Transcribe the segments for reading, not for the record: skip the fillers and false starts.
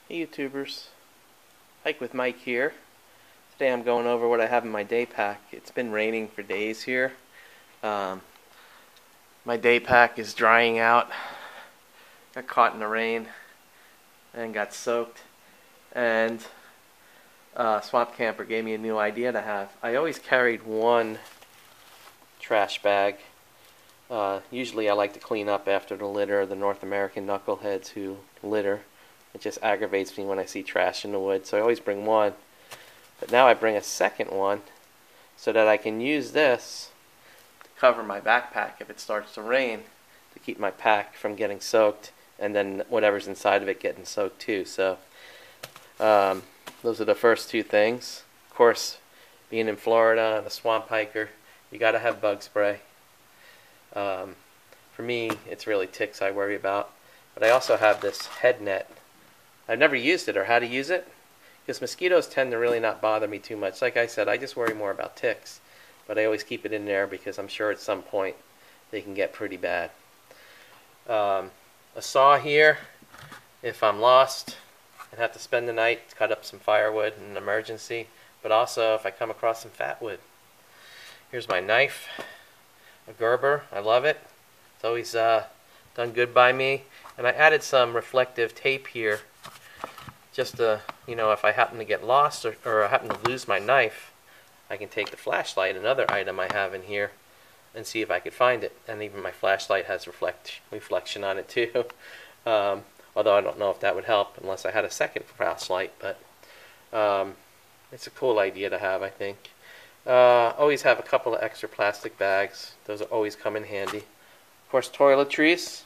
Hey YouTubers, Hike with Mike here. Today I'm going over what I have in my day pack. It's been raining for days here. My day pack is drying out. Got caught in the rain and got soaked. And Swamp Camper gave me a new idea to have. I always carried one trash bag. Usually I like to clean up after the litter, the North American knuckleheads who litter. It just aggravates me when I see trash in the woods, so I always bring one. But now I bring a second one so that I can use this to cover my backpack if it starts to rain, to keep my pack from getting soaked and then whatever's inside of it getting soaked too. So those are the first two things. Of course, being in Florida and a swamp hiker, you got to have bug spray. For me, it's really ticks I worry about. But I also have this head net. I've never used it or how to use it because mosquitoes tend to really not bother me too much. Like I said, I just worry more about ticks. But I always keep it in there because I'm sure at some point they can get pretty bad. A saw here if I'm lost and have to spend the night to cut up some firewood in an emergency. But also if I come across some fat wood. Here's my knife, a Gerber. I love it. It's always done good by me. And I added some reflective tape here just to, if I happen to get lost or I happen to lose my knife, I can take the flashlight, another item I have in here, and see if I could find it. And even my flashlight has reflection on it too. Although I don't know if that would help unless I had a second flashlight, but it's a cool idea to have, I think. Always have a couple of extra plastic bags. Those always come in handy. Of course, toiletries.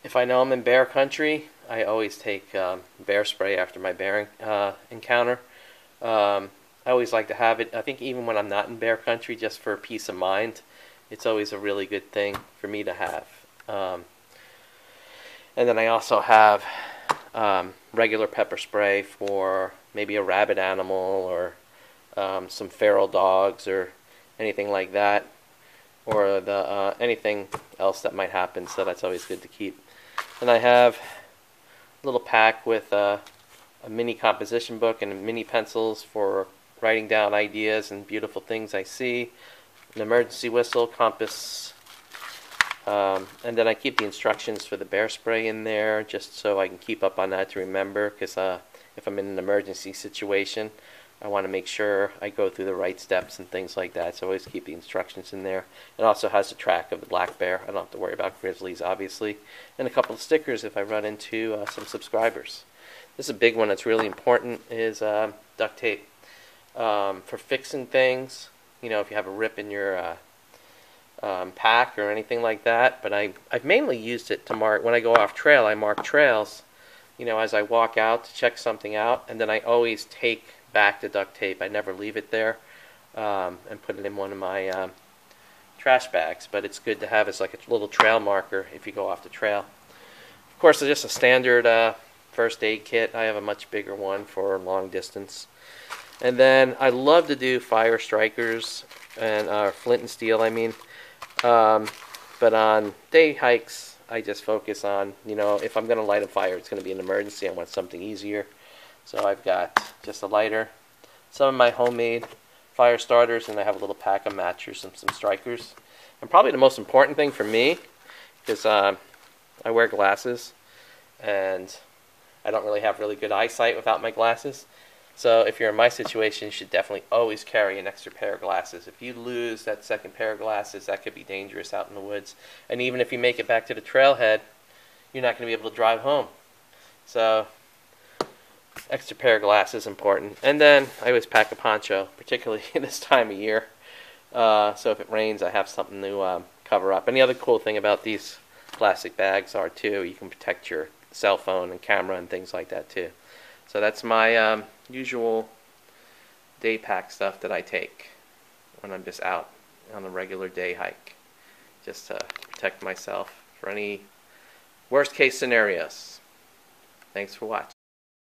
If I know I'm in bear country, I always take bear spray after my bear encounter. I always like to have it. I think even when I'm not in bear country, just for peace of mind, it's always a really good thing for me to have. And then I also have regular pepper spray for maybe a rabid animal or some feral dogs or anything like that, or anything else that might happen, so that's always good to keep. And I have a little pack with a mini composition book and mini pencils for writing down ideas and beautiful things I see, an emergency whistle, compass, and then I keep the instructions for the bear spray in there just so I can keep up on that to remember, because if I'm in an emergency situation, I want to make sure I go through the right steps and things like that, so I always keep the instructions in there. It also has a track of the black bear. I don't have to worry about grizzlies, obviously. And a couple of stickers if I run into some subscribers. This is a big one that's really important, is duct tape. For fixing things, if you have a rip in your pack or anything like that. But I've mainly used it to mark, when I go off trail, I mark trails, as I walk out to check something out, and then I always take back the duct tape. I never leave it there, and put it in one of my trash bags. But it's good to have as like a little trail marker if you go off the trail. Of course, it's just a standard first aid kit. I have a much bigger one for long distance. And then I love to do fire strikers and flint and steel, I mean. But on day hikes, I just focus on, if I'm going to light a fire, it's going to be an emergency. I want something easier. So I've got just a lighter, some of my homemade fire starters, and I have a little pack of matches and some strikers. And probably the most important thing for me is I wear glasses, and I don't really have really good eyesight without my glasses. So if you're in my situation, you should definitely always carry an extra pair of glasses. If you lose that second pair of glasses, that could be dangerous out in the woods. And even if you make it back to the trailhead, you're not going to be able to drive home. So extra pair of glasses is important. And then I always pack a poncho, particularly this time of year. So if it rains, I have something to cover up. And the other cool thing about these plastic bags are, too, you can protect your cell phone and camera and things like that, too. So that's my usual day pack stuff that I take when I'm just out on a regular day hike, just to protect myself for any worst case scenarios. Thanks for watching.